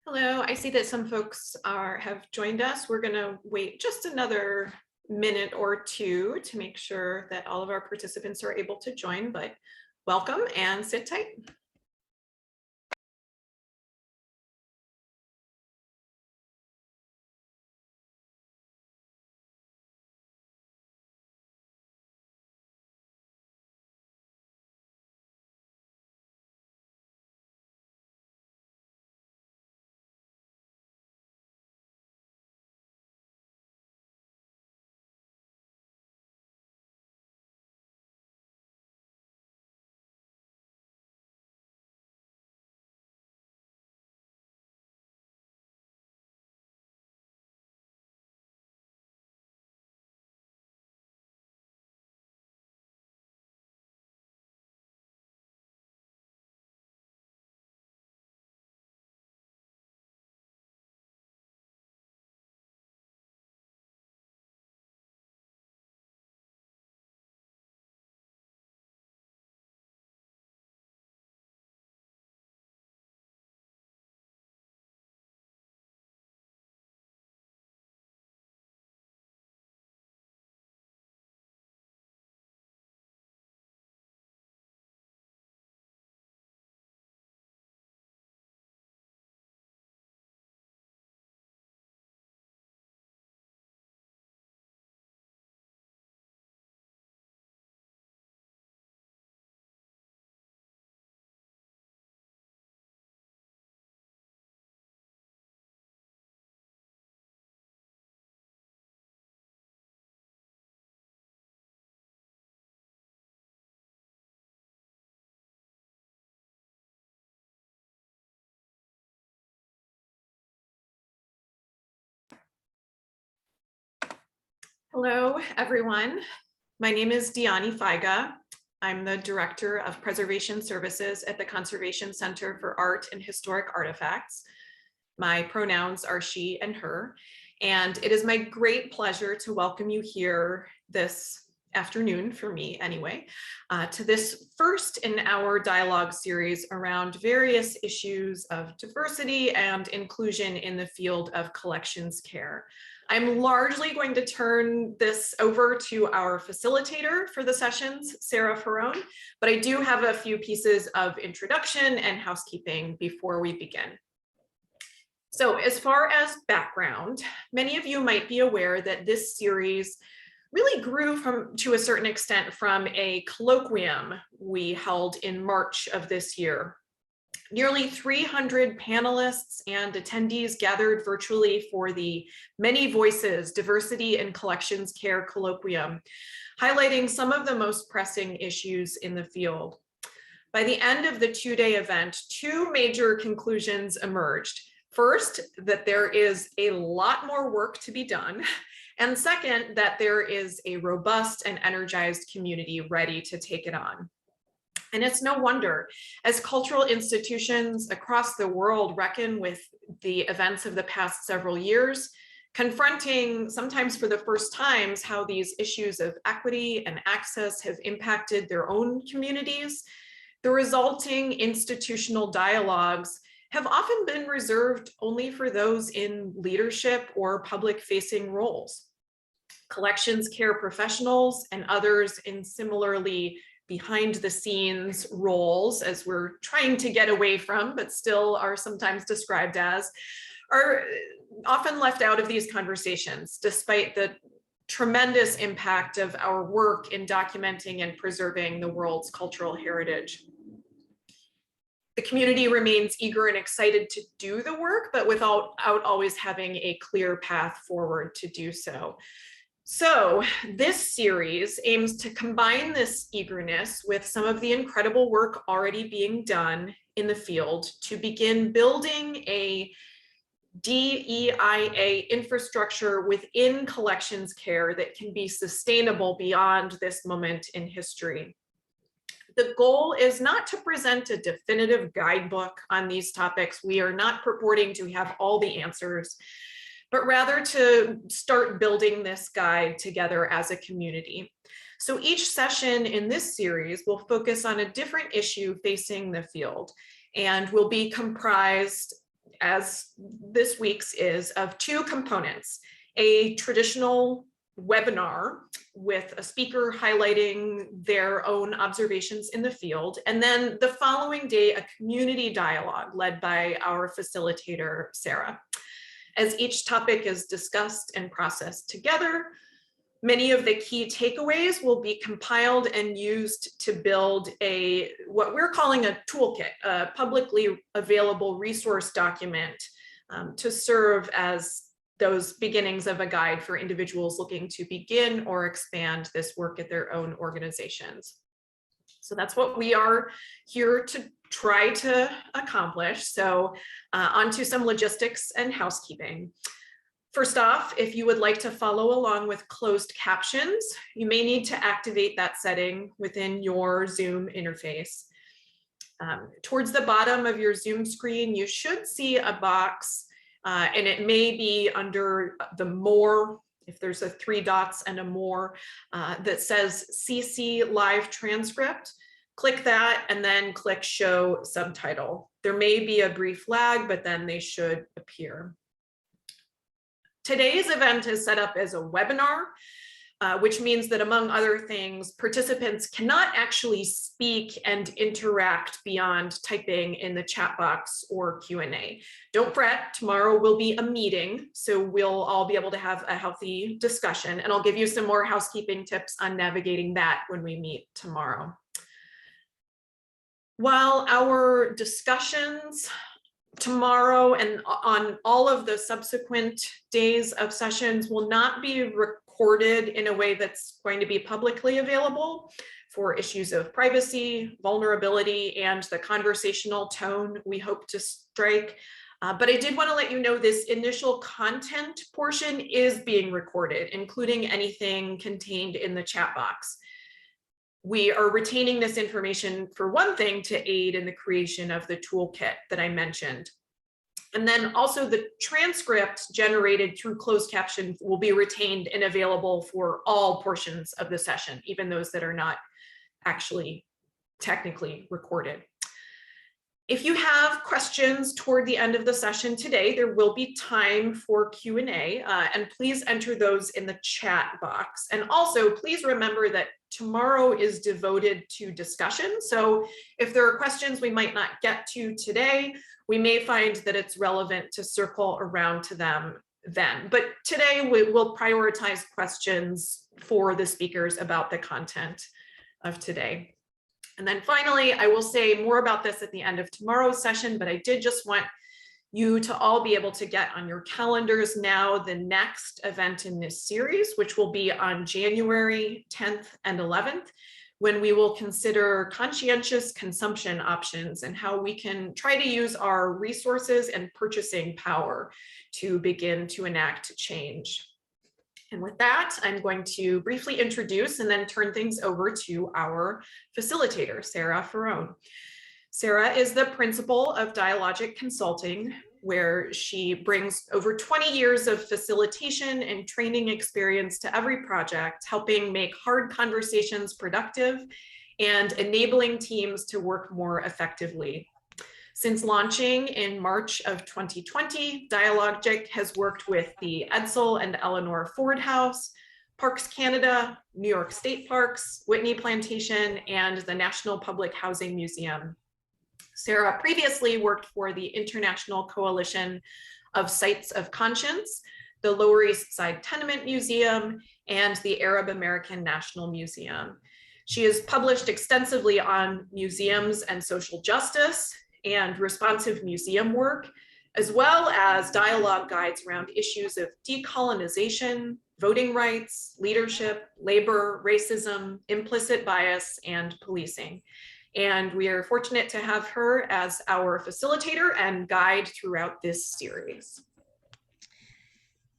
Hello, I see that some folks have joined us. We're going to wait just another minute or two to make sure that all of our participants are able to join, but welcome and sit tight. Hello, everyone. My name is Diani Feiga. I'm the Director of Preservation Services at the Conservation Center for Art and Historic Artifacts. My pronouns are she and her, and it is my great pleasure to welcome you here this afternoon, for me anyway, to this first in our dialogue series around various issues of diversity and inclusion in the field of collections care. I'm largely going to turn this over to our facilitator for the sessions, Sarah Ferrone, but I do have a few pieces of introduction and housekeeping before we begin. So as far as background, many of you might be aware that this series really grew to a certain extent from a colloquium we held in March of this year. Nearly 300 panelists and attendees gathered virtually for the Many Voices Diversity and Collections Care Colloquium, highlighting some of the most pressing issues in the field. By the end of the two-day event, two major conclusions emerged. First, that there is a lot more work to be done. And second, that there is a robust and energized community ready to take it on. And it's no wonder, as cultural institutions across the world reckon with the events of the past several years, confronting, sometimes for the first times, how these issues of equity and access have impacted their own communities, the resulting institutional dialogues have often been reserved only for those in leadership or public-facing roles. Collections care professionals and others in similarly behind-the-scenes roles, as we're trying to get away from, but still are sometimes described as, are often left out of these conversations, despite the tremendous impact of our work in documenting and preserving the world's cultural heritage. The community remains eager and excited to do the work, but without always having a clear path forward to do so. So this series aims to combine this eagerness with some of the incredible work already being done in the field to begin building a DEIA infrastructure within collections care that can be sustainable beyond this moment in history. The goal is not to present a definitive guidebook on these topics. We are not purporting to have all the answers, but rather to start building this guide together as a community. So each session in this series will focus on a different issue facing the field and will be comprised as this week's is, of two components: a traditional webinar with a speaker highlighting their own observations in the field, and then the following day, a community dialogue led by our facilitator, Sarah. As each topic is discussed and processed together, many of the key takeaways will be compiled and used to build what we're calling a toolkit, a publicly available resource document to serve as those beginnings of a guide for individuals looking to begin or expand this work at their own organizations. So that's what we are here to try to accomplish. So on to some logistics and housekeeping. First off, if you would like to follow along with closed captions, you may need to activate that setting within your Zoom interface. Towards the bottom of your Zoom screen, you should see a box, and it may be under the More, if there's a 3 dots and a More, that says CC Live Transcript. Click that and then click Show Subtitle. There may be a brief lag, but then they should appear. Today's event is set up as a webinar, which means that, among other things, participants cannot actually speak and interact beyond typing in the chat box or Q&A. Don't fret, tomorrow will be a meeting, so we'll all be able to have a healthy discussion, and I'll give you some more housekeeping tips on navigating that when we meet tomorrow. While our discussions tomorrow and on all of the subsequent days of sessions will not be recorded in a way that's going to be publicly available for issues of privacy, vulnerability, and the conversational tone we hope to strike. But I did want to let you know this initial content portion is being recorded, including anything contained in the chat box. We are retaining this information, for one thing, to aid in the creation of the toolkit that I mentioned. And then also the transcript generated through closed captions will be retained and available for all portions of the session, even those that are not actually technically recorded. If you have questions toward the end of the session today, there will be time for Q&A, and please enter those in the chat box. And also, please remember that tomorrow is devoted to discussion. So if there are questions we might not get to today, we may find that it's relevant to circle around to them then. But today we will prioritize questions for the speakers about the content of today. And then finally, I will say more about this at the end of tomorrow's session, but I did just want you to all be able to get on your calendars now the next event in this series, which will be on January 10th and 11th, when we will consider conscientious consumption options and how we can try to use our resources and purchasing power to begin to enact change. And with that, I'm going to briefly introduce and then turn things over to our facilitator, Sarah Ferrone. Sarah is the principal of Dialogic Consulting, where she brings over 20 years of facilitation and training experience to every project, helping make hard conversations productive and enabling teams to work more effectively. Since launching in March of 2020, Dialogic has worked with the Edsel and Eleanor Ford House, Parks Canada, New York State Parks, Whitney Plantation, and the National Public Housing Museum. Sarah previously worked for the International Coalition of Sites of Conscience, the Lower East Side Tenement Museum, and the Arab American National Museum. She has published extensively on museums and social justice and responsive museum work, as well as dialogue guides around issues of decolonization, voting rights, leadership, labor, racism, implicit bias, and policing. And we are fortunate to have her as our facilitator and guide throughout this series.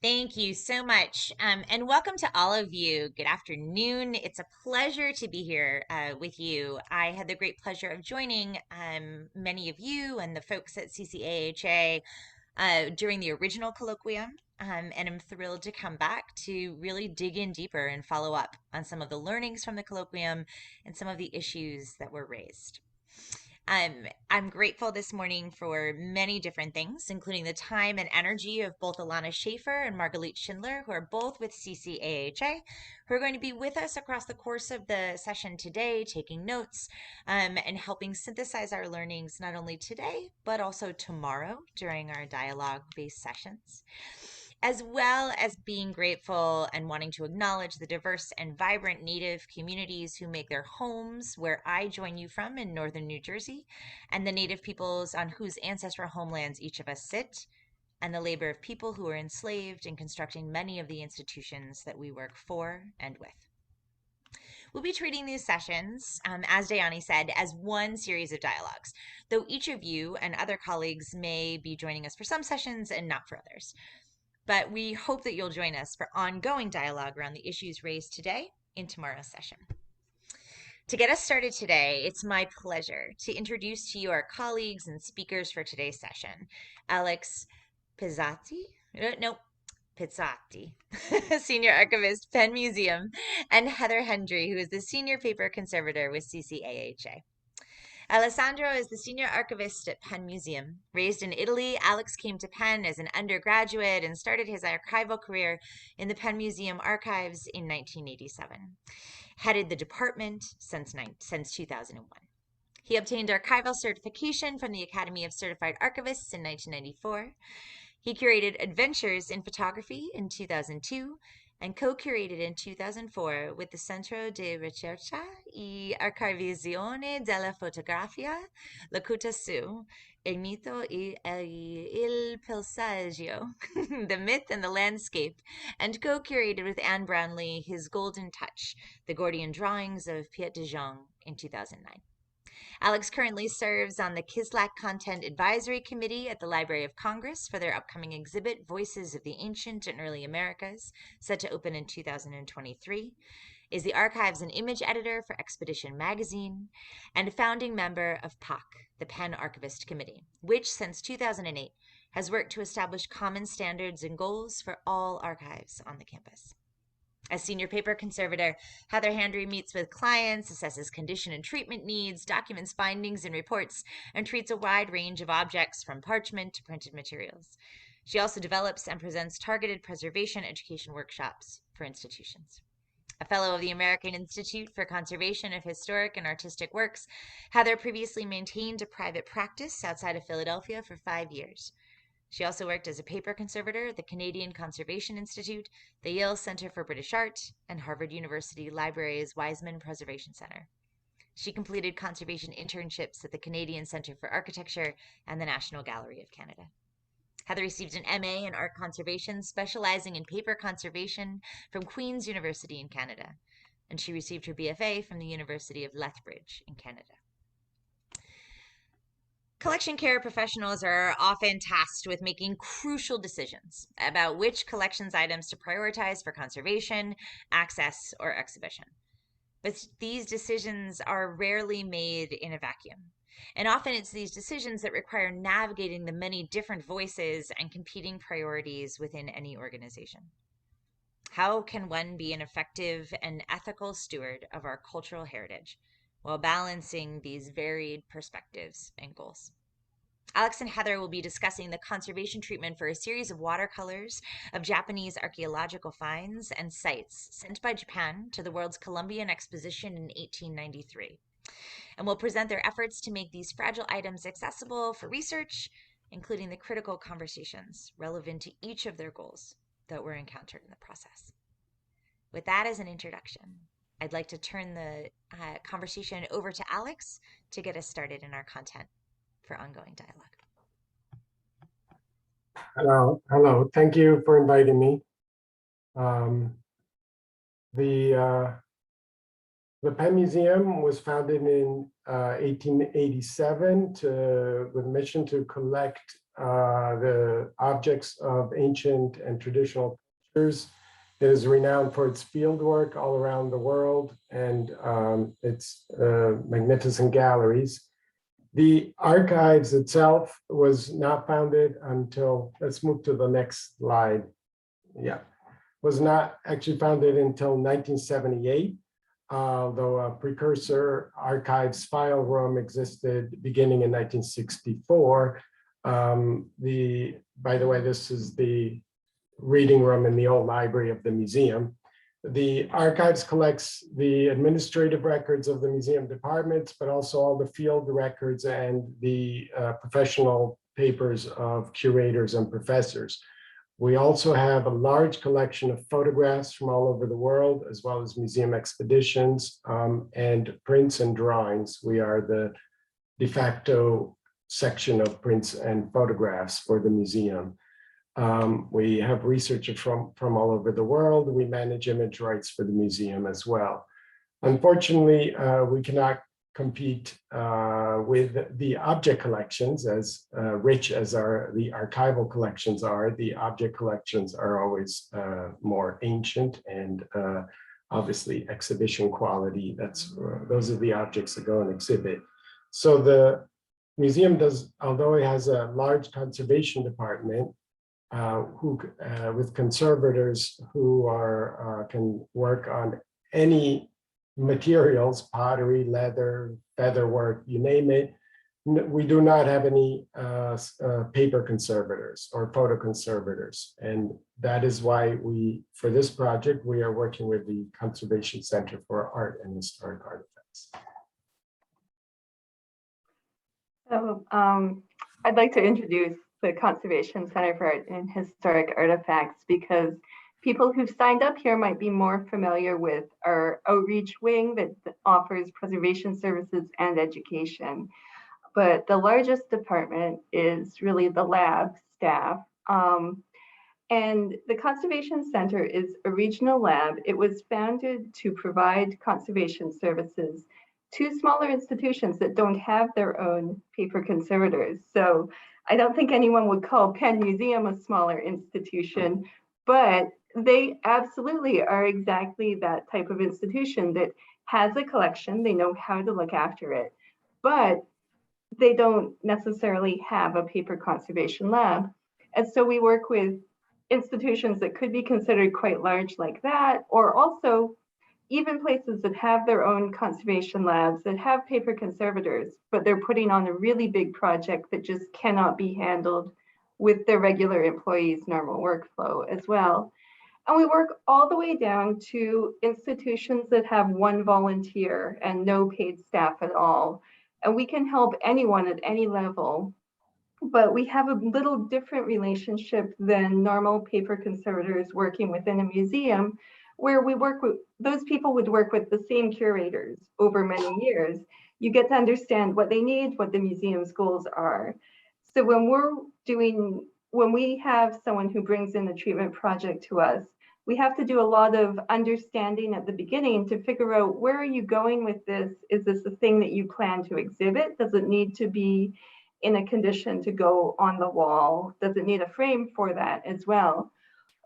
Thank you so much. And welcome to all of you. Good afternoon. It's a pleasure to be here with you. I had the great pleasure of joining many of you and the folks at CCAHA during the original colloquium. And I'm thrilled to come back to really dig in deeper and follow up on some of the learnings from the colloquium and some of the issues that were raised. I'm grateful this morning for many different things, including the time and energy of both Alana Schaefer and Margalit Schindler, who are both with CCAHA, who are going to be with us across the course of the session today, taking notes and helping synthesize our learnings not only today, but also tomorrow during our dialogue-based sessions, as well as being grateful and wanting to acknowledge the diverse and vibrant Native communities who make their homes where I join you from in northern New Jersey, and the Native peoples on whose ancestral homelands each of us sit, and the labor of people who are enslaved in constructing many of the institutions that we work for and with. We'll be treating these sessions, as Diani said, as one series of dialogues, though each of you and other colleagues may be joining us for some sessions and not for others. But we hope that you'll join us for ongoing dialogue around the issues raised today in tomorrow's session. To get us started today, it's my pleasure to introduce to you our colleagues and speakers for today's session. Alex Pizzati, Senior Archivist, Penn Museum, and Heather Hendry, who is the Senior Paper Conservator with CCAHA. Alessandro is the Senior Archivist at Penn Museum. Raised in Italy, Alex came to Penn as an undergraduate and started his archival career in the Penn Museum archives in 1987. Headed the department since 2001. He obtained archival certification from the Academy of Certified Archivists in 1994. He curated Adventures in Photography in 2002 and co-curated in 2004 with the Centro di Ricerca e Archiviazione della Fotografia, Lakuta Su, Il mito e il paesaggio, The Myth and the Landscape, and co-curated with Anne Brownlee his Golden Touch, the Gordian Drawings of Piet de Jong in 2009. Alex currently serves on the Kislak Content Advisory Committee at the Library of Congress for their upcoming exhibit, Voices of the Ancient and Early Americas, set to open in 2023, is the Archives and Image Editor for Expedition Magazine, and a founding member of PAC, the Penn Archivist Committee, which since 2008 has worked to establish common standards and goals for all archives on the campus. As Senior Paper Conservator, Heather Hendry meets with clients, assesses condition and treatment needs, documents findings and reports, and treats a wide range of objects from parchment to printed materials. She also develops and presents targeted preservation education workshops for institutions. A fellow of the American Institute for Conservation of Historic and Artistic Works, Heather previously maintained a private practice outside of Philadelphia for 5 years. She also worked as a paper conservator at the Canadian Conservation Institute, the Yale Center for British Art, and Harvard University Library's Wiseman Preservation Center. She completed conservation internships at the Canadian Center for Architecture and the National Gallery of Canada. Heather received an MA in art conservation, specializing in paper conservation from Queen's University in Canada, and she received her BFA from the University of Lethbridge in Canada. Collection care professionals are often tasked with making crucial decisions about which collections items to prioritize for conservation, access, or exhibition. But these decisions are rarely made in a vacuum. And often it's these decisions that require navigating the many different voices and competing priorities within any organization. How can one be an effective and ethical steward of our cultural heritage while balancing these varied perspectives and goals? Alex and Heather will be discussing the conservation treatment for a series of watercolors of Japanese archaeological finds and sites sent by Japan to the World's Columbian Exposition in 1893. And will present their efforts to make these fragile items accessible for research, including the critical conversations relevant to each of their goals that were encountered in the process. With that as an introduction, I'd like to turn the conversation over to Alex to get us started in our content for ongoing dialogue. Hello. Thank you for inviting me. The Penn Museum was founded in 1887 with a mission to collect the objects of ancient and traditional cultures. It is renowned for its fieldwork all around the world and its magnificent galleries. The archives itself was not founded until, let's move to the next slide. Yeah, was not actually founded until 1978. although a precursor archives file room existed beginning in 1964. By the way, this is the reading room in the old library of the museum. The archives collects the administrative records of the museum departments, but also all the field records and the professional papers of curators and professors. We also have a large collection of photographs from all over the world, as well as museum expeditions and prints and drawings. We are the de facto section of prints and photographs for the museum. We have researchers from all over the world. We manage image rights for the museum as well. Unfortunately, we cannot compete with the object collections, as rich as the archival collections are. The object collections are always more ancient and obviously exhibition quality. Those are the objects that go and exhibit. So the museum does, although it has a large conservation department, with conservators who can work on any materials, pottery, leather, featherwork, you name it. We do not have any paper conservators or photo conservators. And that is why for this project, we are working with the Conservation Center for Art and Historic Artifacts. So I'd like to introduce the Conservation Center for Art and Historic Artifacts, because people who've signed up here might be more familiar with our outreach wing that offers preservation services and education. But the largest department is really the lab staff. And the Conservation Center is a regional lab. It was founded to provide conservation services to smaller institutions that don't have their own paper conservators. So I don't think anyone would call Penn Museum a smaller institution, but they absolutely are exactly that type of institution that has a collection. They know how to look after it, but they don't necessarily have a paper conservation lab. And so we work with institutions that could be considered quite large like that, or also even places that have their own conservation labs that have paper conservators, but they're putting on a really big project that just cannot be handled with their regular employees' normal workflow as well. And we work all the way down to institutions that have one volunteer and no paid staff at all. And we can help anyone at any level, but we have a little different relationship than normal paper conservators working within a museum, where we work with, those people would work with the same curators over many years. You get to understand what they need, what the museum's goals are. So when we have someone who brings in a treatment project to us, we have to do a lot of understanding at the beginning to figure out, where are you going with this? Is this a thing that you plan to exhibit? Does it need to be in a condition to go on the wall? Does it need a frame for that as well?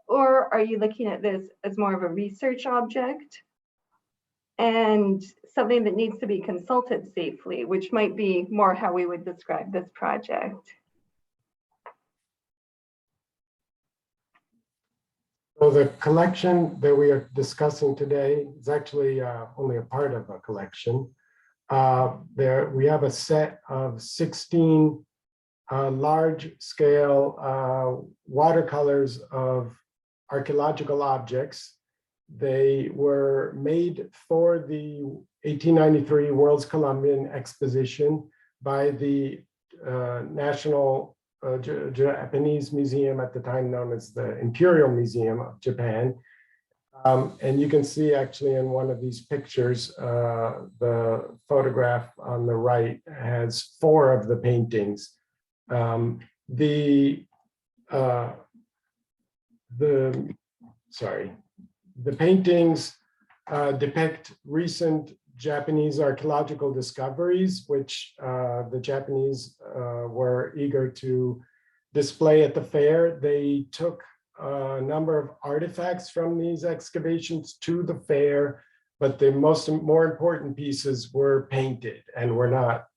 Or are you looking at this as more of a research object and something that needs to be consulted safely, which might be more how we would describe this project? So the collection that we are discussing today is actually only a part of a collection. We have a set of 16 large-scale watercolors of archaeological objects. They were made for the 1893 World's Columbian Exposition by the National Japanese Museum, at the time known as the Imperial Museum of Japan. And you can see actually in one of these pictures, the photograph on the right has 4 of the paintings. The paintings depict recent Japanese archaeological discoveries, which the Japanese were eager to display at the fair. They took a number of artifacts from these excavations to the fair, but the more important pieces were painted and were not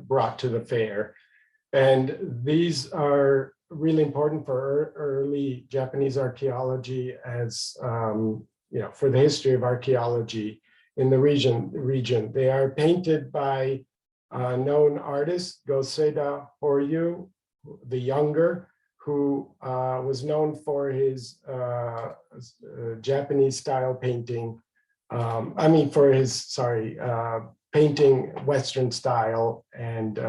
brought to the fair. And these are really important for early Japanese archaeology, as for the history of archaeology in the region. They are painted by known artist Goseda Horyu, the younger, who was known for his Japanese style painting. Painting Western style. And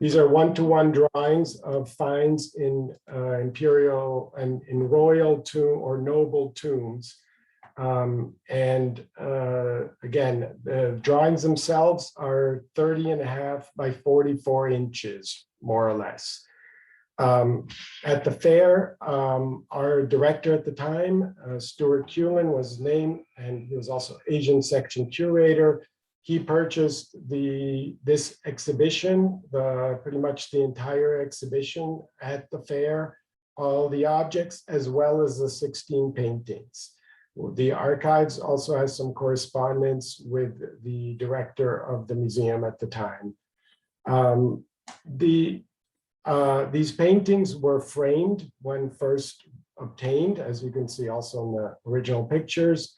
these are one-to-one drawings of finds in imperial and in royal tomb or noble tombs. Again, the drawings themselves are 30.5 by 44 inches, more or less. At the fair, our director at the time, Stuart Cullen, was named, and he was also Asian section curator. He purchased this exhibition, pretty much the entire exhibition at the fair, all the objects, as well as the 16 paintings. The archives also has some correspondence with the director of the museum at the time. These paintings were framed when first obtained, as you can see also in the original pictures.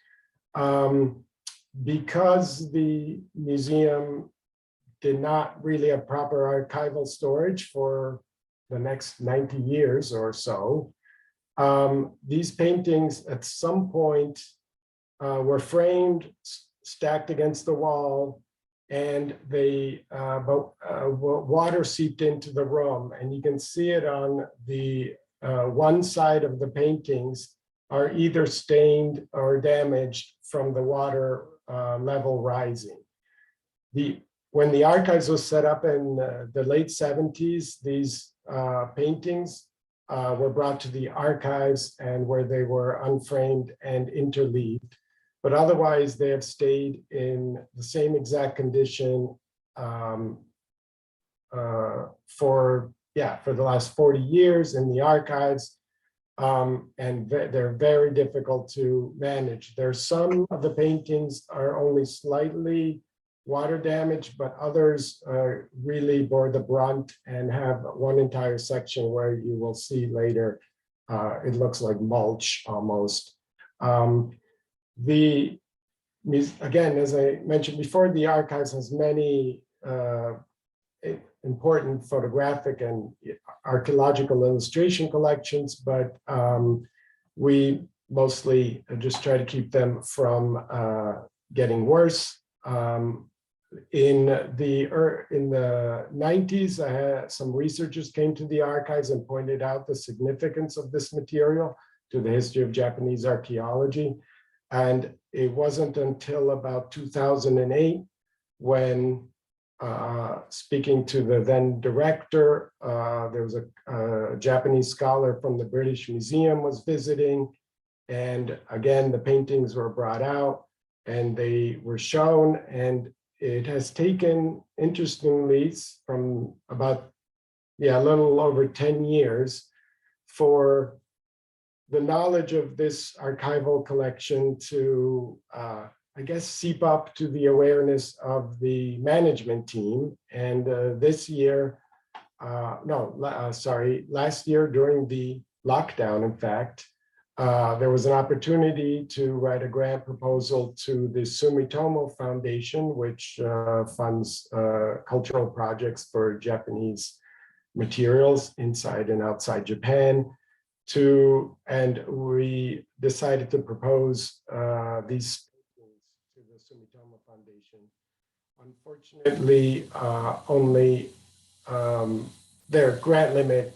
Because the museum did not really have proper archival storage for the next 90 years or so, these paintings at some point were framed, stacked against the wall, and water seeped into the room. And you can see it on the one side of the paintings are either stained or damaged from the water level rising. When the archives was set up in the late 70s, these paintings were brought to the archives and where they were unframed and interleaved. But otherwise, they have stayed in the same exact condition for the last 40 years in the archives. And they're very difficult to manage. There's some of the paintings are only slightly water damaged, but others really bore the brunt and have one entire section where you will see later, it looks like mulch almost. Again, as I mentioned before, the archives has many important photographic and archaeological illustration collections, but we mostly just try to keep them from getting worse. In the 90s, some researchers came to the archives and pointed out the significance of this material to the history of Japanese archaeology. And it wasn't until about 2008 when, speaking to the then director, there was a Japanese scholar from the British Museum was visiting. And again, the paintings were brought out and they were shown. And it has taken, interestingly, from about, a little over 10 years for the knowledge of this archival collection to, I guess, seep up to the awareness of the management team. And this year, last year during the lockdown, in fact, there was an opportunity to write a grant proposal to the Sumitomo Foundation, which funds cultural projects for Japanese materials inside and outside Japan. And we decided to propose these to the Sumitomo Foundation. Unfortunately, only their grant limit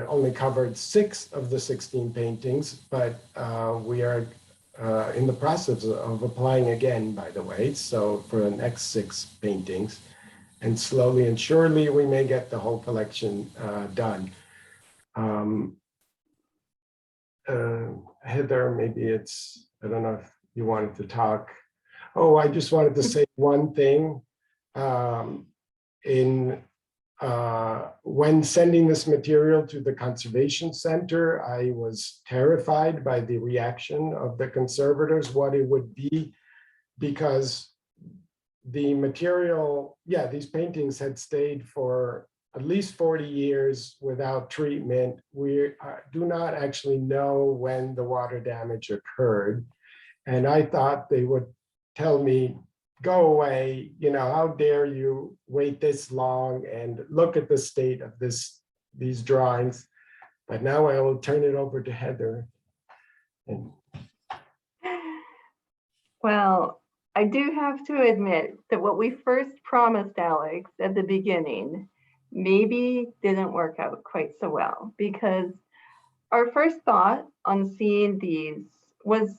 only covered 6 of the 16 paintings, but we are in the process of applying again, by the way, so for the next 6 paintings. And slowly and surely, we may get the whole collection done. Heather, maybe it's, I don't know if you wanted to talk. Oh, I just wanted to say one thing. When sending this material to the Conservation Center, I was terrified by the reaction of the conservators, what it would be, because the material, these paintings had stayed for at least 40 years without treatment. We do not actually know when the water damage occurred. And I thought they would tell me, go away, how dare you wait this long and look at the state of these drawings. But now I will turn it over to Heather. And Well, I do have to admit that what we first promised Alex at the beginning maybe didn't work out quite so well, because our first thought on seeing these was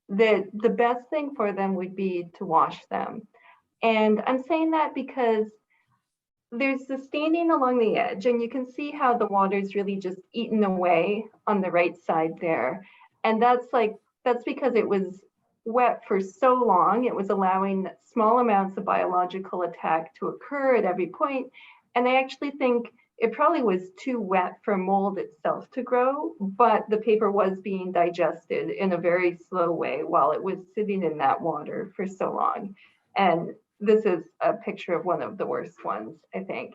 that the best thing for them would be to wash them. And I'm saying that because there's the staining along the edge, and you can see how the water's really just eaten away on the right side there. And that's because it was wet for so long, it was allowing small amounts of biological attack to occur at every point. And I actually think it probably was too wet for mold itself to grow, but the paper was being digested in a very slow way while it was sitting in that water for so long. And this is a picture of one of the worst ones, I think.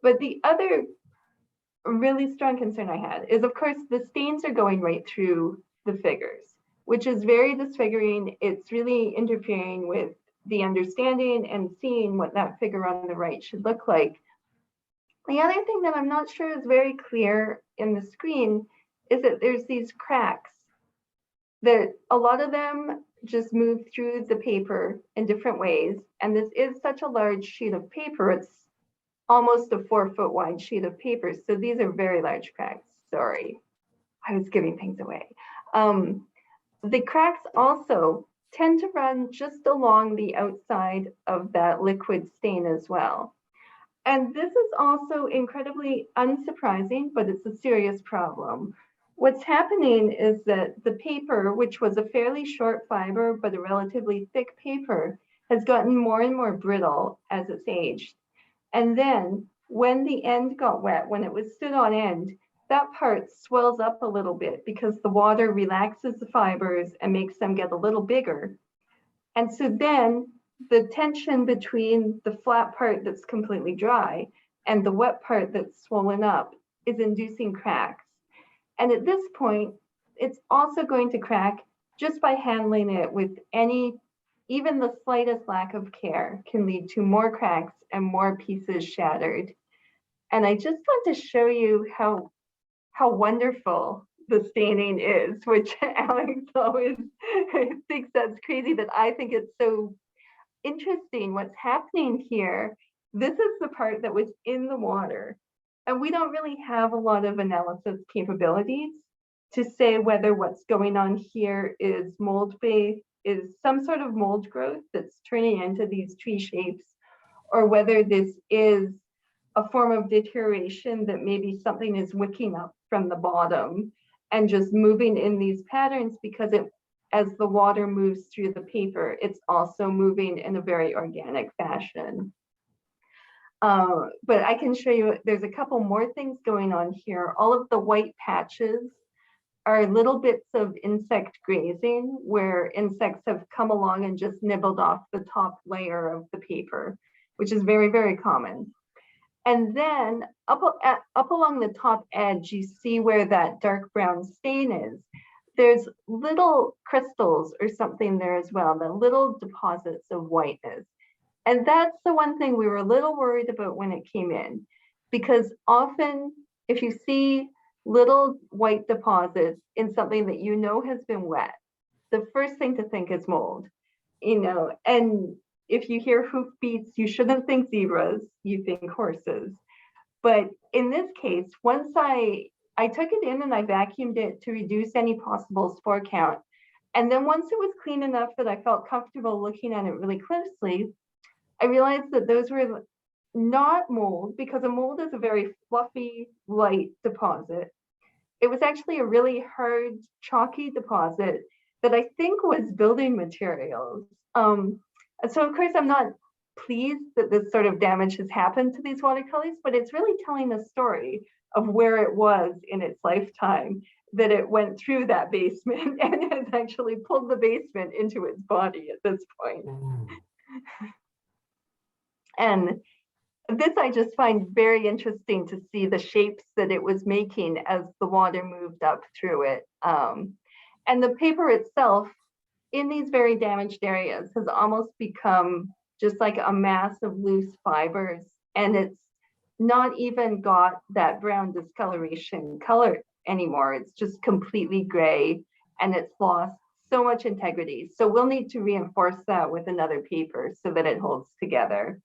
But the other really strong concern I had is, of course, the stains are going right through the figures, which is very disfiguring. It's really interfering with the understanding and seeing what that figure on the right should look like. The other thing that I'm not sure is very clear in the screen is that there's these cracks that a lot of them just move through the paper in different ways. And this is such a large sheet of paper. It's almost a 4-foot wide sheet of paper. So these are very large cracks. Sorry, I was giving things away. The cracks also tend to run just along the outside of that liquid stain as well. And this is also incredibly unsurprising, but it's a serious problem. What's happening is that the paper, which was a fairly short fiber, but a relatively thick paper, has gotten more and more brittle as it's aged. And then when the end got wet, when it was stood on end, that part swells up a little bit because the water relaxes the fibers and makes them get a little bigger. And so then the tension between the flat part that's completely dry and the wet part that's swollen up is inducing cracks. And at this point, it's also going to crack just by handling it with even the slightest lack of care can lead to more cracks and more pieces shattered. And I just want to show you how wonderful the staining is, which Alex always thinks that's crazy, but I think it's so interesting what's happening here. This is the part that was in the water. And we don't really have a lot of analysis capabilities to say whether what's going on here is mold-based, is some sort of mold growth that's turning into these tree shapes, or whether this is a form of deterioration that maybe something is wicking up from the bottom and just moving in these patterns, because as the water moves through the paper, it's also moving in a very organic fashion. But I can show you, there's a couple more things going on here. All of the white patches are little bits of insect grazing, where insects have come along and just nibbled off the top layer of the paper, which is very, very common. And then up along the top edge, you see where that dark brown stain is. There's little crystals or something there as well, the little deposits of whiteness. And that's the one thing we were a little worried about when it came in, because often if you see little white deposits in something that you know has been wet, the first thing to think is mold, and if you hear hoofbeats, you shouldn't think zebras, you think horses. But in this case, once I took it in and I vacuumed it to reduce any possible spore count. And then once it was clean enough that I felt comfortable looking at it really closely, I realized that those were not mold, because a mold is a very fluffy, light deposit. It was actually a really hard, chalky deposit that I think was building materials. So of course, I'm not pleased that this sort of damage has happened to these watercolors, but it's really telling a story of where it was in its lifetime, that it went through that basement and has actually pulled the basement into its body at this point. And this I just find very interesting to see the shapes that it was making as the water moved up through it. And the paper itself in these very damaged areas has almost become just like a mass of loose fibers, and it's not even got that brown discoloration color anymore. It's just completely gray, and it's lost so much integrity. So we'll need to reinforce that with another paper so that it holds together.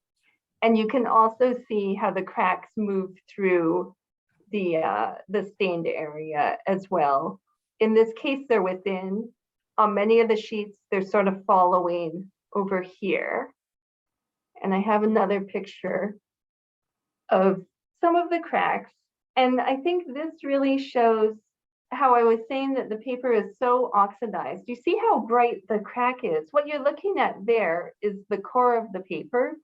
And you can also see how the cracks move through the stained area as well. In this case, they're within. On many of the sheets, they're sort of following over here. And I have another picture of some of the cracks. And I think this really shows how I was saying that the paper is so oxidized. You see how bright the crack is? What you're looking at there is the core of the paper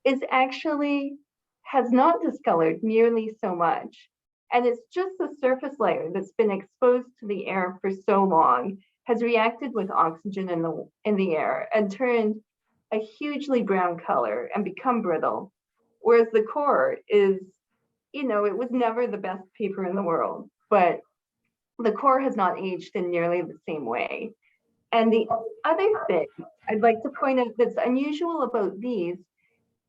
is actually has not discolored nearly so much. And it's just the surface layer that's been exposed to the air for so long, has reacted with oxygen in the air and turned a hugely brown color and become brittle. Whereas the core is, you know, it was never the best paper in the world, but the core has not aged in nearly the same way. And the other thing I'd like to point out that's unusual about these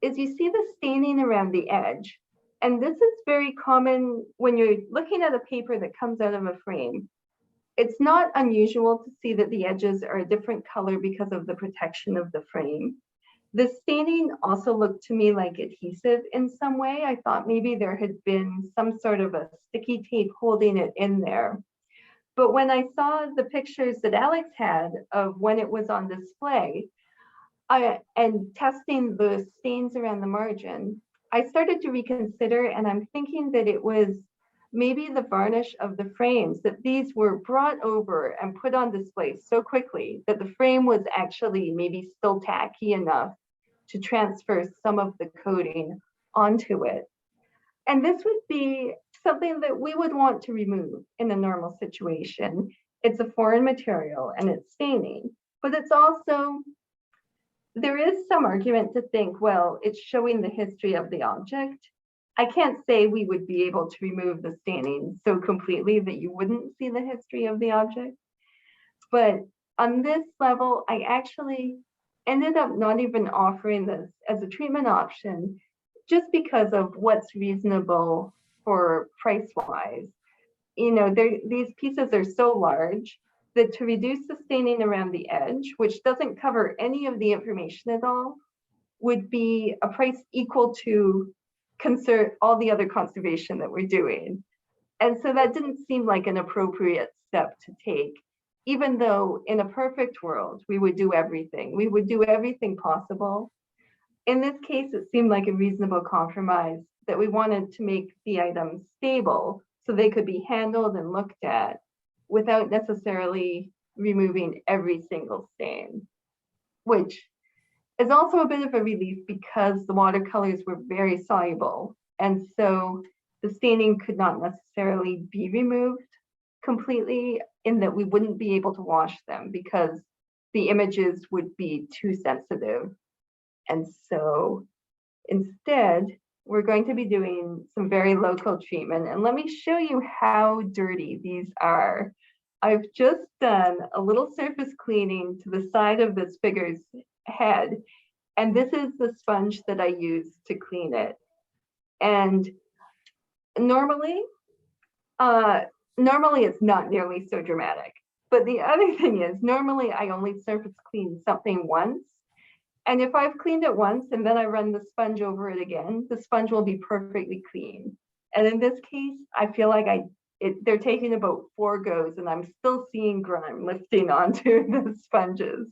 is you see the staining around the edge. And this is very common when you're looking at a paper that comes out of a frame. It's not unusual to see that the edges are a different color because of the protection of the frame. The staining also looked to me like adhesive in some way. I thought maybe there had been some sort of a sticky tape holding it in there. But when I saw the pictures that Alex had of when it was on display, and testing the stains around the margin, I started to reconsider, and I'm thinking that it was maybe the varnish of the frames, that these were brought over and put on display so quickly that the frame was actually maybe still tacky enough to transfer some of the coating onto it. And this would be something that we would want to remove in a normal situation. It's a foreign material and it's staining, but it's also, there is some argument to think, well, it's showing the history of the object. I can't say we would be able to remove the staining so completely that you wouldn't see the history of the object. But on this level, I actually ended up not even offering this as a treatment option just because of what's reasonable for price-wise. You know, these pieces are so large that to reduce the staining around the edge, which doesn't cover any of the information at all, would be a price equal to all the other conservation that we're doing. And so that didn't seem like an appropriate step to take, even though in a perfect world, we would do everything. We would do everything possible. In this case, it seemed like a reasonable compromise that we wanted to make the items stable so they could be handled and looked at without necessarily removing every single stain, which is also a bit of a relief because the watercolors were very soluble. And so the staining could not necessarily be removed completely, in that we wouldn't be able to wash them because the images would be too sensitive. And so instead, we're going to be doing some very local treatment. And let me show you how dirty these are. I've just done a little surface cleaning to the side of this figure's head. And this is the sponge that I use to clean it. And normally it's not nearly so dramatic. But the other thing is, normally I only surface clean something once. And if I've cleaned it once and then I run the sponge over it again, the sponge will be perfectly clean. And in this case, I feel like they're taking about 4 goes and I'm still seeing grime lifting onto the sponges.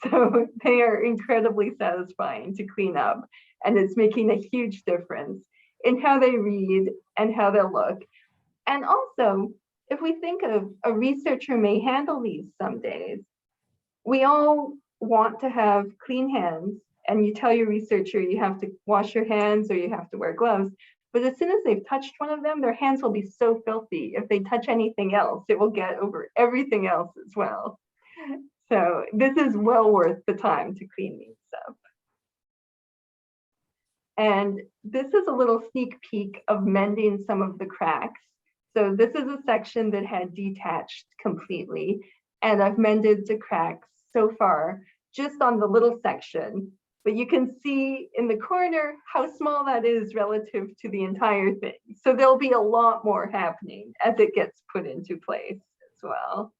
So they are incredibly satisfying to clean up. And it's making a huge difference in how they read and how they'll look. And also, if we think of a researcher may handle these some days, we all want to have clean hands, and you tell your researcher you have to wash your hands or you have to wear gloves. But as soon as they've touched one of them, their hands will be so filthy. If they touch anything else, it will get over everything else as well. So this is well worth the time to clean these up. And this is a little sneak peek of mending some of the cracks. So this is a section that had detached completely. and I've mended the cracks so far, just on the little section. But you can see in the corner how small that is relative to the entire thing. So there'll be a lot more happening as it gets put into place as well.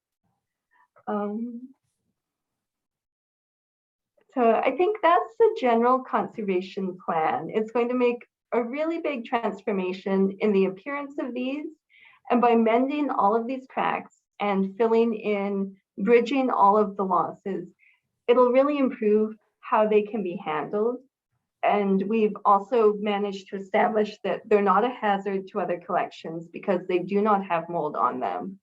So I think that's the general conservation plan. It's going to make a really big transformation in the appearance of these. And by mending all of these cracks and filling in, bridging all of the losses, it'll really improve how they can be handled. And we've also managed to establish that they're not a hazard to other collections because they do not have mold on them.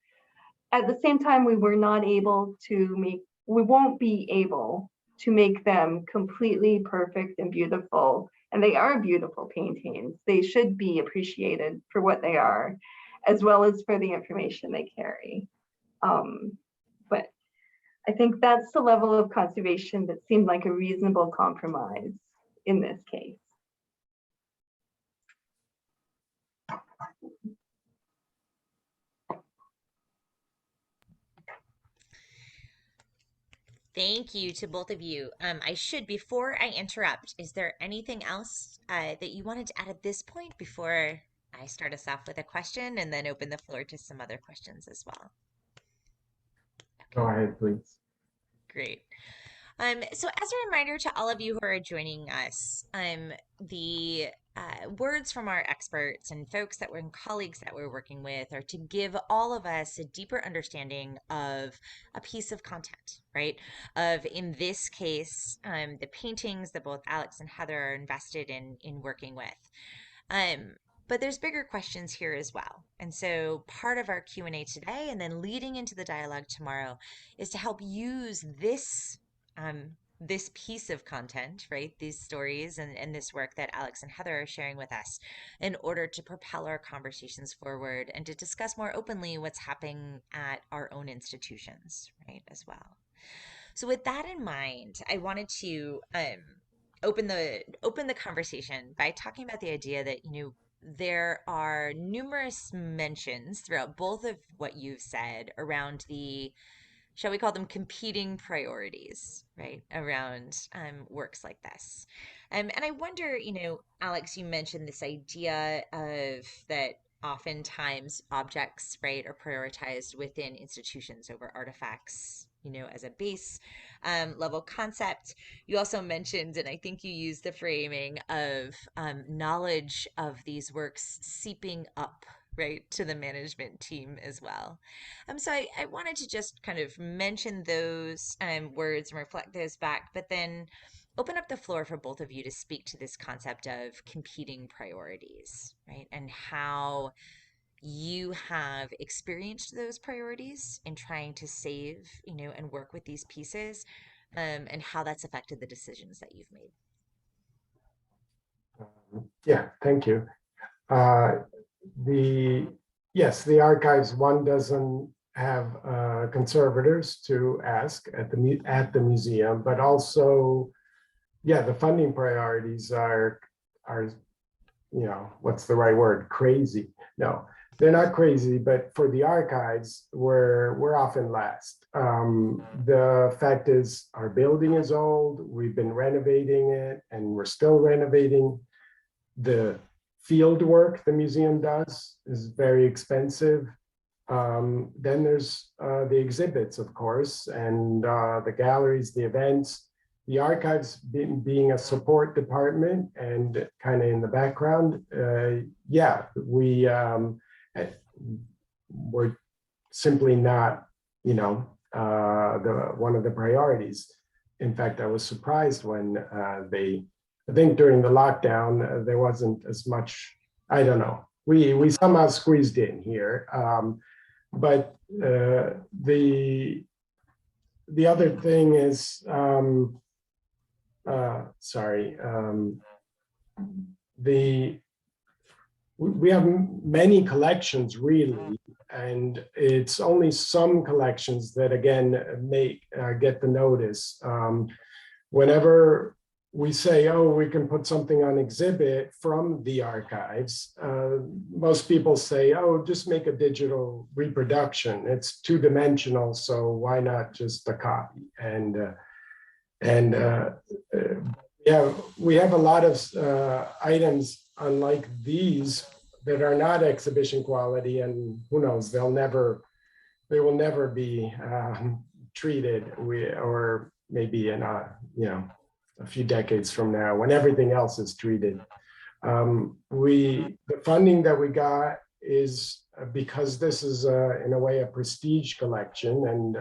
At the same time, we won't be able to make them completely perfect and beautiful. And they are beautiful paintings. They should be appreciated for what they are, as well as for the information they carry. But I think that's the level of conservation that seemed like a reasonable compromise in this case. Thank you to both of you. Before I interrupt, is there anything else that you wanted to add at this point before I start us off with a question and then open the floor to some other questions as well? Go ahead, please. Great. So as a reminder to all of you who are joining us, the words from our experts and folks that were colleagues that we're working with are to give all of us a deeper understanding of a piece of content, right? Of, in this case, the paintings that both Alex and Heather are invested in working with. But there's bigger questions here as well. And so part of our Q&A today and then leading into the dialogue tomorrow is to help use this piece of content, right? These stories and this work that Alex and Heather are sharing with us in order to propel our conversations forward and to discuss more openly what's happening at our own institutions, right, as well. So with that in mind, I wanted to open the conversation by talking about the idea that, there are numerous mentions throughout both of what you've said around the, shall we call them, competing priorities, right, around works like this. And I wonder, Alex, you mentioned this idea of that oftentimes objects, right, are prioritized within institutions over artifacts, as a base level concept. You also mentioned, and I think you used the framing of knowledge of these works seeping up, right, to the management team as well. So I wanted to just kind of mention those words and reflect those back, but then open up the floor for both of you to speak to this concept of competing priorities, right, and how you have experienced those priorities in trying to save, and work with these pieces, and how that's affected the decisions that you've made. Yeah, thank you. The archives, one doesn't have conservators to ask at the museum, but also, the funding priorities are what's the right word? Crazy. No, they're not crazy, but for the archives, we're often last. The fact is, our building is old. We've been renovating it, and we're still renovating. The field work the museum does is very expensive. Then there's the exhibits, of course, and the galleries, the events. The archives being a support department and kind of in the background, we're simply not, one of the priorities. In fact, I was surprised when I think during the lockdown, there wasn't as much, I don't know, we somehow squeezed in here. But the other thing is, we have many collections really, and it's only some collections that again get the notice. Whenever we say, oh, we can put something on exhibit from the archives. Most people say, oh, just make a digital reproduction. It's two-dimensional, so why not just a copy? Yeah, we have a lot of items unlike these that are not exhibition quality, and who knows, they will never be treated. Or maybe in a few decades from now, when everything else is treated. The funding that we got is because this is in a way a prestige collection, and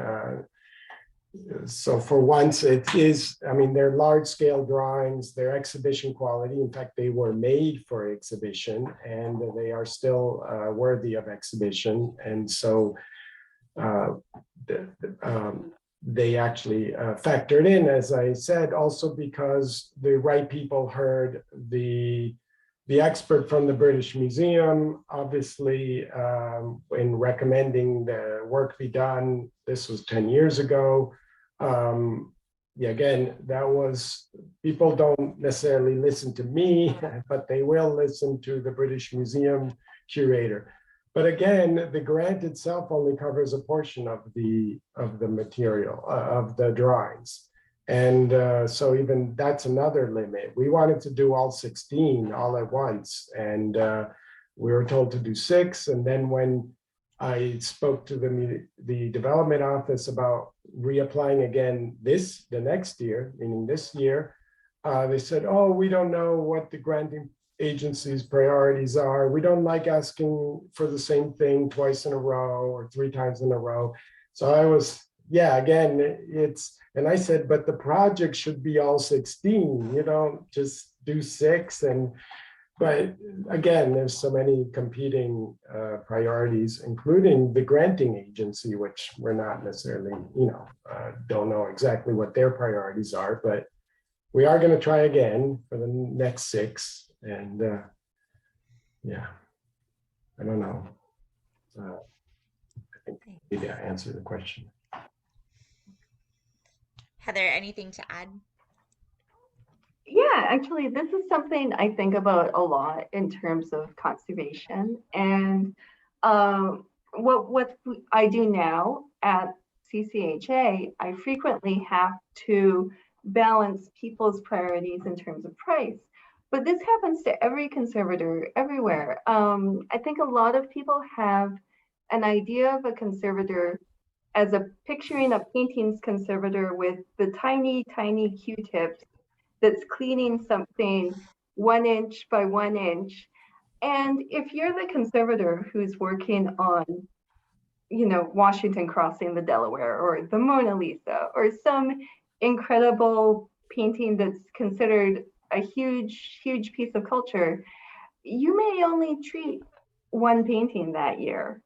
so for once it is, I mean, they're large scale drawings, they're exhibition quality. In fact, they were made for exhibition and they are still worthy of exhibition. And so they actually factored in, as I said, also because the right people heard the expert from the British Museum, obviously, in recommending the work be done. This was 10 years ago. Yeah, again, that was, people don't necessarily listen to me, but they will listen to the British Museum curator. But again, the grant itself only covers a portion of the material, of the drawings. And so even that's another limit. We wanted to do all 16 all at once, and we were told to do 6. And then when I spoke to the development office about reapplying again the next year, meaning this year, they said, oh, we don't know what the granting agency's priorities are. We don't like asking for the same thing twice in a row or 3 times in a row. So I was, yeah, again, and I said, but the project should be all 16. You don't just do 6. But again, there's so many competing priorities, including the granting agency, which we're not necessarily, don't know exactly what their priorities are, but we are going to try again for the next 6. And yeah, I don't know. I think maybe I answered the question. Heather, anything to add? Yeah, actually, this is something I think about a lot in terms of conservation. And what I do now at CCHA, I frequently have to balance people's priorities in terms of price. But this happens to every conservator everywhere. I think a lot of people have an idea of a conservator as picturing a paintings conservator with the tiny, tiny Q-tips that's cleaning something 1 inch by 1 inch. And if you're the conservator who's working on, Washington crossing the Delaware or the Mona Lisa or some incredible painting that's considered a huge, huge piece of culture, you may only treat 1 painting that year.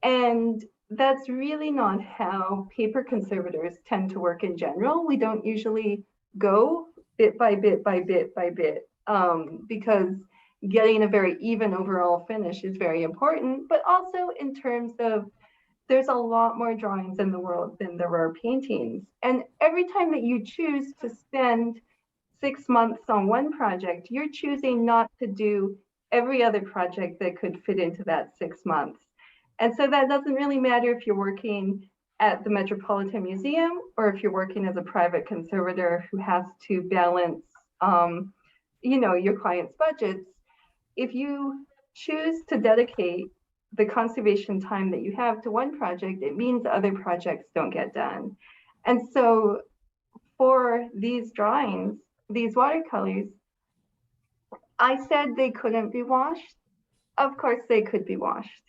And that's really not how paper conservators tend to work in general. We don't usually go bit by bit by bit by bit, because getting a very even overall finish is very important, but also in terms of there's a lot more drawings in the world than there are paintings. And every time that you choose to spend 6 months on one project, you're choosing not to do every other project that could fit into that 6 months. And so that doesn't really matter if you're working at the Metropolitan Museum or if you're working as a private conservator who has to balance, your client's budgets. If you choose to dedicate the conservation time that you have to one project, it means other projects don't get done. And so for these drawings, these watercolors, I said they couldn't be washed. Of course they could be washed.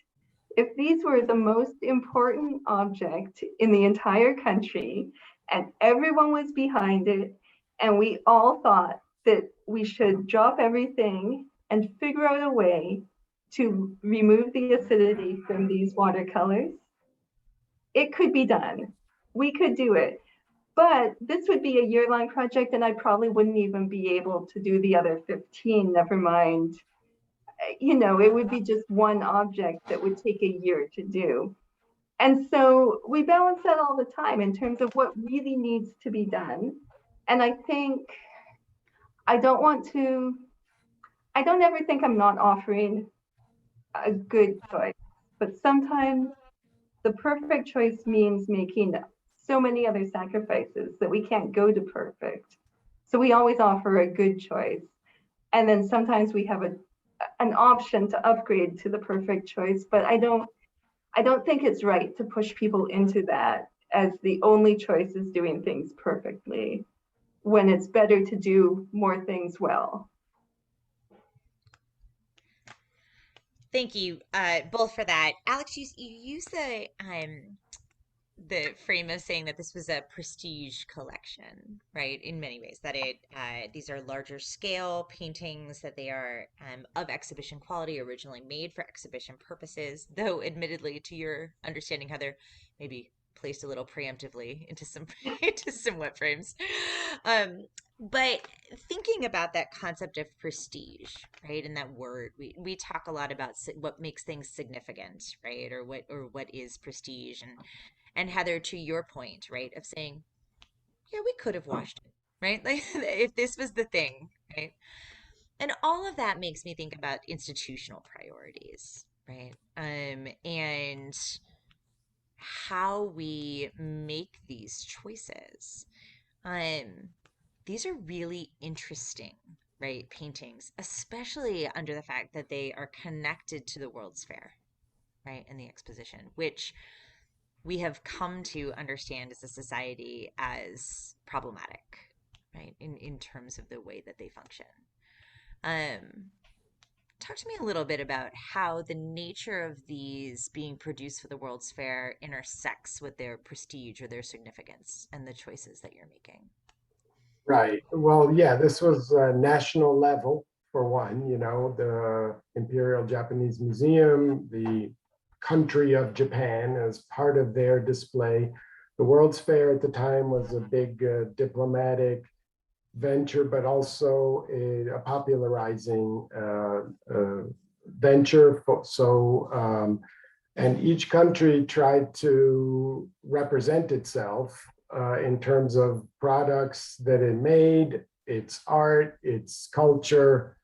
If these were the most important object in the entire country and everyone was behind it, and we all thought that we should drop everything and figure out a way to remove the acidity from these watercolors, it could be done. We could do it. But this would be a year-long project, and I probably wouldn't even be able to do the other 15, never mind. It would be just one object that would take a year to do. And so we balance that all the time in terms of what really needs to be done. And I think I don't want to, I don't ever think I'm not offering a good choice, but sometimes the perfect choice means making so many other sacrifices that we can't go to perfect. So we always offer a good choice. And then sometimes we have an option to upgrade to the perfect choice, but I don't think it's right to push people into that as the only choice is doing things perfectly, when it's better to do more things well. Thank you both for that. Alex, you use the frame of saying that this was a prestige collection, right? In many ways, that these are larger scale paintings, that they are of exhibition quality, originally made for exhibition purposes, though admittedly, to your understanding, Heather, maybe placed a little preemptively into some into some wet frames. But thinking about that concept of prestige, right, and that word, we talk a lot about what makes things significant, right, or what is prestige, and Heather, to your point, right, of saying, yeah, we could have washed it, right? Like if this was the thing, right? And all of that makes me think about institutional priorities, right? And how we make these choices. Um, these are really interesting, right? Paintings, especially under the fact that they are connected to the World's Fair, right? And the exposition, which we have come to understand as a society as problematic, right? In terms of the way that they function. Talk to me a little bit about how the nature of these being produced for the World's Fair intersects with their prestige or their significance and the choices that you're making. Right. Well, yeah, this was national level for one, the Imperial Japanese Museum, the country of Japan as part of their display. The World's Fair at the time was a big diplomatic venture, but also a popularizing venture. And each country tried to represent itself in terms of products that it made, its art, its culture.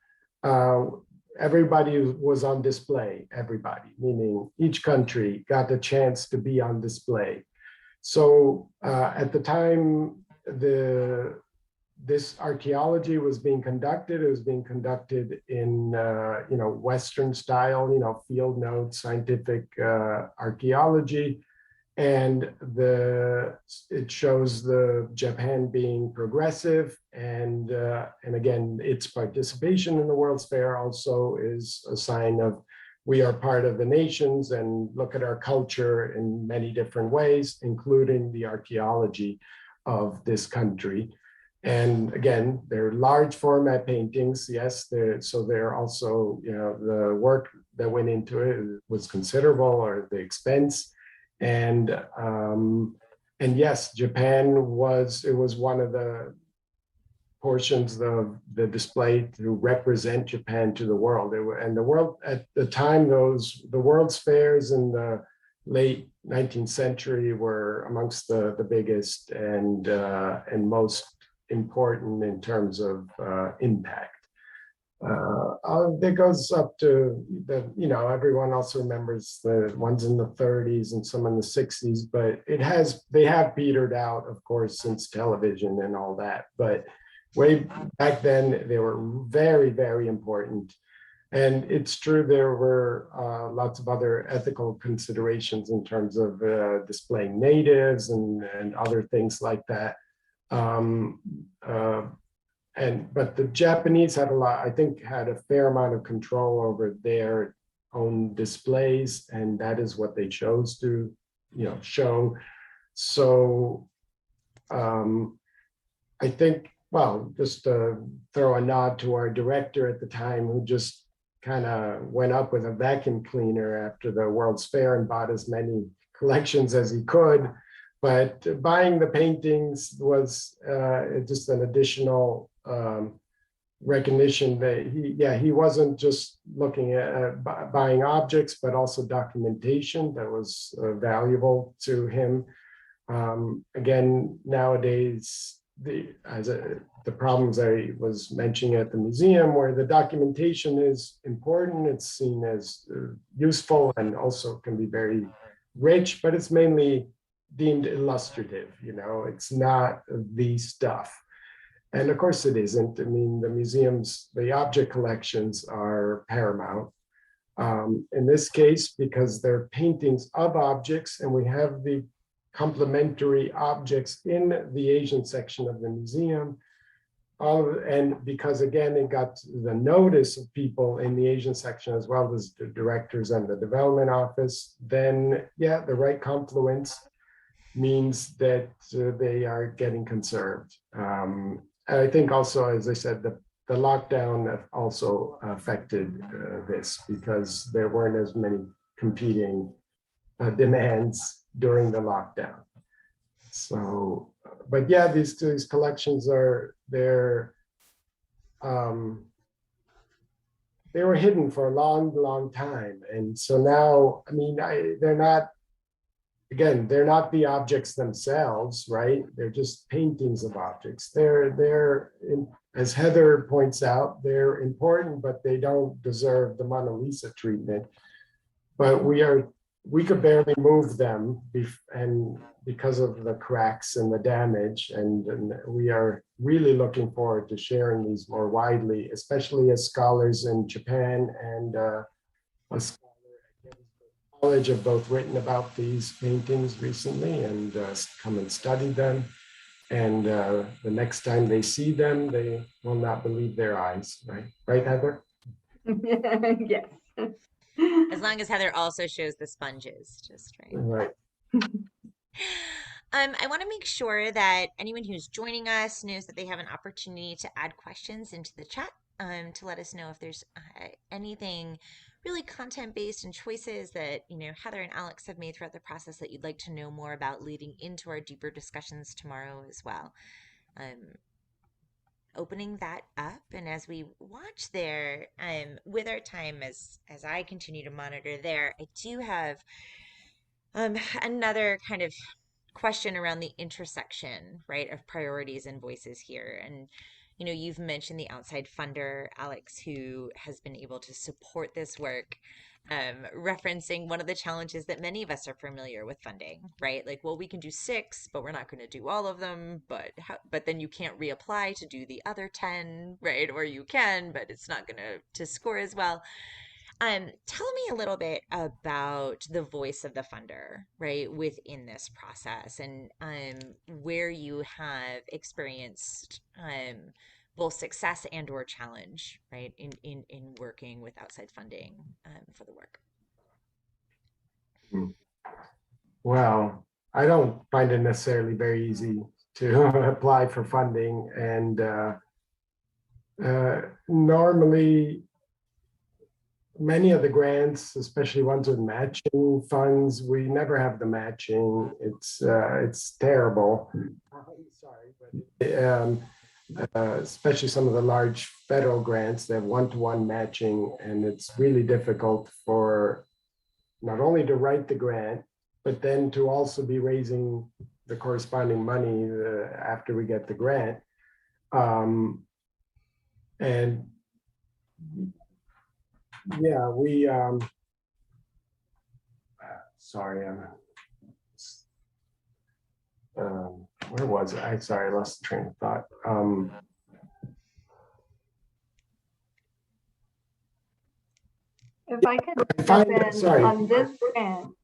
Everybody was on display, everybody, meaning each country got the chance to be on display. So at the time, this archaeology was being conducted. It was being conducted in, Western style, field notes, scientific archaeology. And it shows the Japan being progressive, and again, its participation in the World's Fair also is a sign of we are part of the nations and look at our culture in many different ways, including the archaeology of this country. And again, they're large format paintings, yes. So they're also, the work that went into it was considerable, or the expense. And yes, Japan was one of the portions of the display to represent Japan to the world. And the world at the time, the World's Fairs in the late 19th century were amongst the biggest and most important in terms of impact. That goes up to everyone also remembers the ones in the 30s and some in the 60s, but they have petered out, of course, since television and all that. But way back then, they were very, very important. And it's true, there were lots of other ethical considerations in terms of displaying natives and other things like that. But the Japanese had had a fair amount of control over their own displays, and that is what they chose to, show. So I think, well, just to throw a nod to our director at the time, who just kind of went up with a vacuum cleaner after the World's Fair and bought as many collections as he could. But buying the paintings was just an additional recognition that he wasn't just looking at buying objects, but also documentation that was valuable to him. Again, nowadays, the problems I was mentioning at the museum, where the documentation is important, it's seen as useful and also can be very rich, but it's mainly deemed illustrative, it's not the stuff. And of course it isn't. I mean, the museums, the object collections are paramount. In this case, because they're paintings of objects, and we have the complementary objects in the Asian section of the museum. And because again, it got the notice of people in the Asian section as well as the directors and the development office, then yeah, the right confluence means that they are getting conserved. I think also, as I said, the lockdown also affected this, because there weren't as many competing demands during the lockdown. So, but yeah, these collections they were hidden for a long time. And so now, I mean, they're not the objects themselves, right? They're just paintings of objects. As Heather points out, they're important, but they don't deserve the Mona Lisa treatment. But we could barely move them, and because of the cracks and the damage, and we are really looking forward to sharing these more widely, especially as scholars in Japan and a scholar at College have both written about these paintings recently and come and studied them. And the next time they see them, they will not believe their eyes, right? Right, Heather? Yes. As long as Heather also shows the sponges, just right. Right. I want to make sure that anyone who's joining us knows that they have an opportunity to add questions into the chat to let us know if there's anything really content-based and choices that Heather and Alex have made throughout the process that you'd like to know more about leading into our deeper discussions tomorrow as well. Opening that up, and as we watch there, with our time as I continue to monitor there, I do have another kind of question around the intersection, right, of priorities and voices here. And you've mentioned the outside funder, Alex, who has been able to support this work, referencing one of the challenges that many of us are familiar with funding, right? Like, well, we can do 6, but we're not going to do all of them, but then you can't reapply to do the other 10, right? Or you can, but it's not going to score as well. Tell me a little bit about the voice of the funder, right, within this process, and where you have experienced both success and or challenge, right, in working with outside funding for the work. Well, I don't find it necessarily very easy to apply for funding, and normally many of the grants, especially ones with matching funds, we never have the matching. It's terrible. Sorry, but especially some of the large federal grants, they have one-to-one matching, and it's really difficult for not only to write the grant, but then to also be raising the corresponding money after we get the grant. And yeah, we, sorry, where was it? Sorry, I lost the train of thought. If I could jump in on this grant,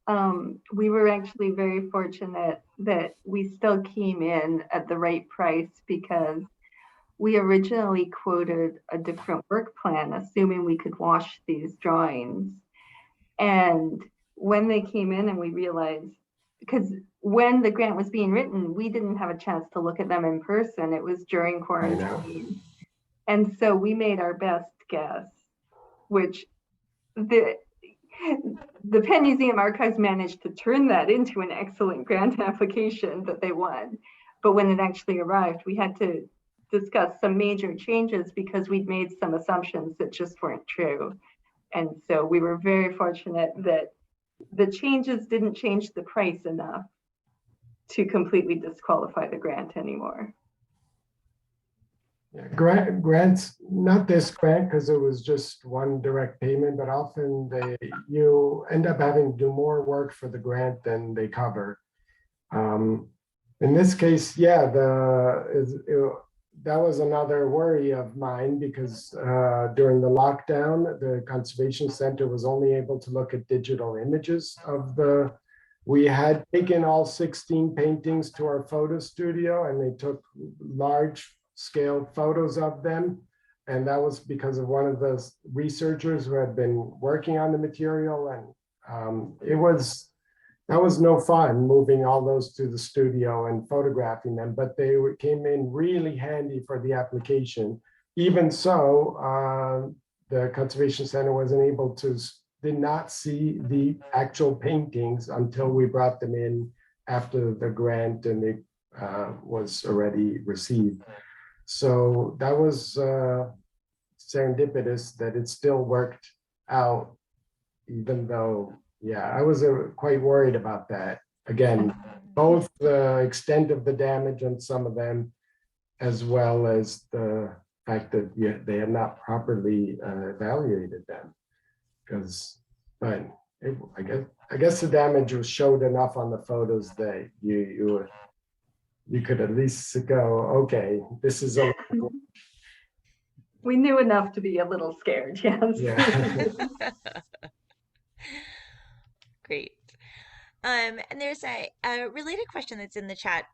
we were actually very fortunate that we still came in at the right price, because we originally quoted a different work plan, assuming we could wash these drawings. And when they came in and we realized, because when the grant was being written, we didn't have a chance to look at them in person. It was during quarantine. And so we made our best guess, which the Penn Museum Archives managed to turn that into an excellent grant application that they won. But when it actually arrived, we had to discuss some major changes because we'd made some assumptions that just weren't true. And so we were very fortunate that the changes didn't change the price enough to completely disqualify the grant anymore. Yeah, grants, not this grant because it was just one direct payment, but often you end up having to do more work for the grant than they cover. In this case, yeah, that was another worry of mine because during the lockdown, the Conservation Center was only able to look at digital images we had taken all 16 paintings to our photo studio and they took large scale photos of them. And that was because of one of the researchers who had been working on the material. And that was no fun moving all those to the studio and photographing them, but they came in really handy for the application. Even so, the Conservation Center wasn't able to, did not see the actual paintings until we brought them in after the grant and it was already received. So that was serendipitous that it still worked out, even though, yeah, I was quite worried about that. Again, both the extent of the damage on some of them, as well as the fact that they had not properly evaluated them. But I guess the damage was showed enough on the photos that you could at least go, okay, this is a. We knew enough to be a little scared, yes. Yeah. Great. And there's a related question that's in the chat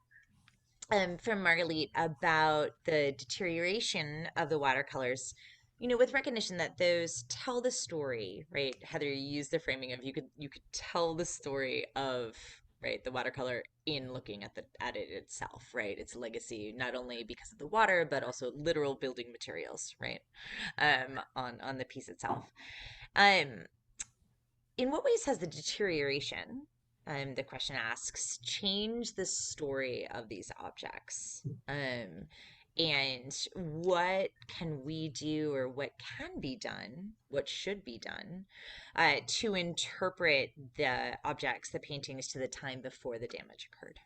from Marguerite about the deterioration of the watercolors. You know, with recognition that those tell the story, right? Heather, you used the framing of you could tell the story of, right, the watercolor in looking at it itself, right? Its legacy, not only because of the water, but also literal building materials, right? On the piece itself. In what ways has the deterioration, the question asks, changed the story of these objects? And what can we do, or what can be done, what should be done to interpret the objects, the paintings, to the time before the damage occurred?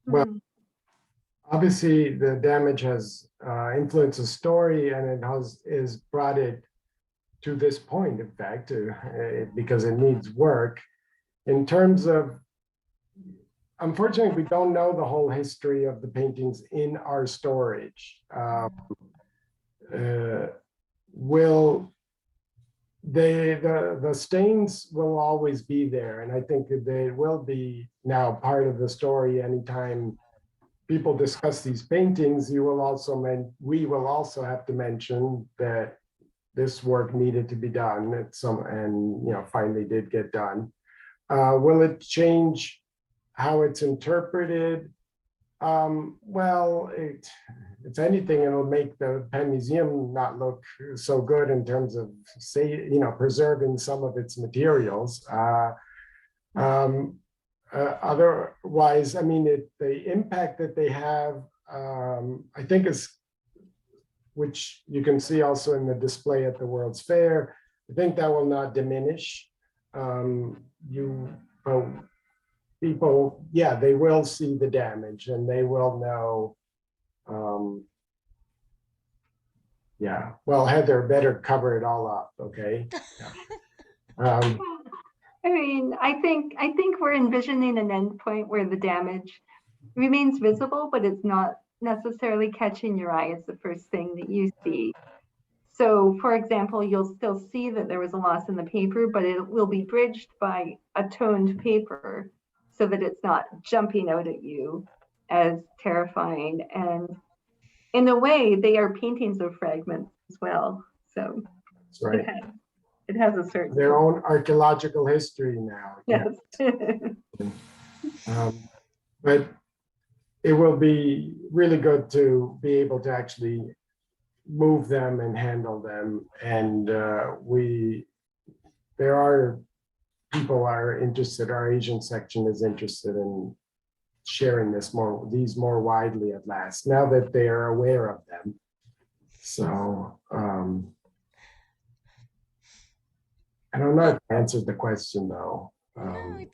Well, obviously the damage has influenced the story and it is brought it to this point, in fact, because it needs work. In terms of, unfortunately, we don't know the whole history of the paintings in our storage. The stains will always be there, and I think that they will be now part of the story. Anytime people discuss these paintings, we will also have to mention that this work needed to be done and finally did get done. Will it change how it's interpreted? Well, if anything, it'll make the Penn Museum not look so good in terms of, preserving some of its materials. Otherwise, I mean, the impact that they have, I think which you can see also in the display at the World's Fair, I think that will not diminish. People, yeah, they will see the damage and they will know. Yeah, well, Heather, better cover it all up, okay? Yeah. I mean, I think we're envisioning an endpoint where the damage remains visible, but it's not necessarily catching your eye as the first thing that you see. So, for example, you'll still see that there was a loss in the paper, but it will be bridged by a toned paper so that it's not jumping out at you as terrifying. And in a way, they are paintings of fragments as well. So That's right. It has a certain their own archaeological history now. Yes. But it will be really good to be able to actually move them and handle them. And people are interested, our Asian section is interested in sharing these more widely at last, now that they are aware of them. So I don't know if I answered the question though. No,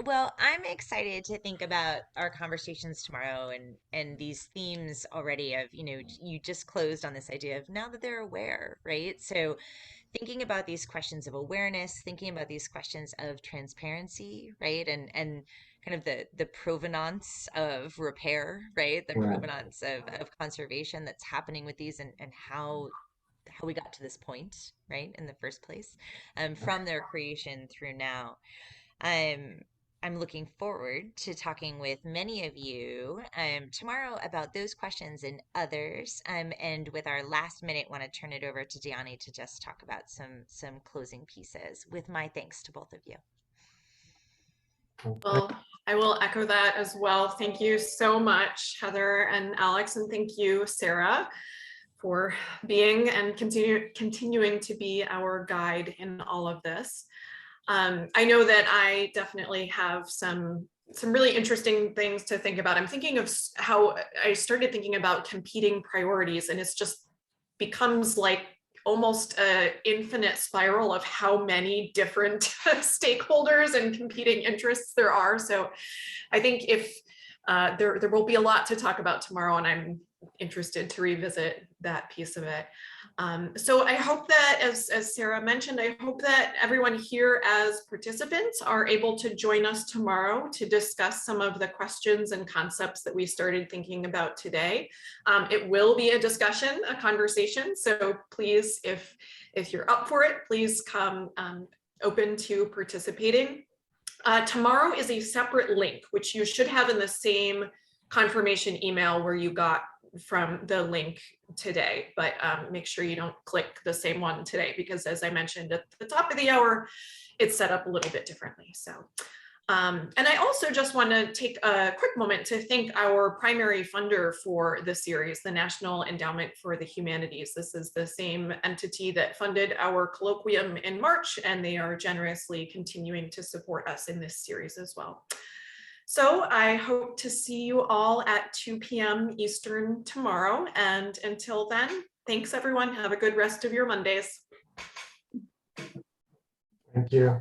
well, I'm excited to think about our conversations tomorrow and these themes already of, you just closed on this idea of now that they're aware, right? So thinking about these questions of awareness, thinking about these questions of transparency, right? And kind of the provenance of repair, right? The Right. provenance of conservation that's happening with these and how we got to this point, right, in the first place, from their creation through now. Um, I'm looking forward to talking with many of you tomorrow about those questions and others. And with our last minute, want to turn it over to Diani to just talk about some closing pieces. With my thanks to both of you. Well, I will echo that as well. Thank you so much, Heather and Alex, and thank you, Sarah, for being and continuing to be our guide in all of this. I know that I definitely have some really interesting things to think about. I'm thinking of how I started thinking about competing priorities, and it's just becomes like almost an infinite spiral of how many different stakeholders and competing interests there are. So I think if there will be a lot to talk about tomorrow, and I'm interested to revisit that piece of it. So I hope that, as Sarah mentioned, I hope that everyone here as participants are able to join us tomorrow to discuss some of the questions and concepts that we started thinking about today. It will be a discussion, a conversation. So please, if you're up for it, please come open to participating. Tomorrow is a separate link, which you should have in the same confirmation email where you got from the link today, but make sure you don't click the same one today, because as I mentioned at the top of the hour, it's set up a little bit differently. So, and I also just want to take a quick moment to thank our primary funder for the series, the National Endowment for the Humanities. This is the same entity that funded our colloquium in March, and they are generously continuing to support us in this series as well. So I hope to see you all at 2 p.m. Eastern tomorrow. And until then, thanks everyone. Have a good rest of your Mondays. Thank you.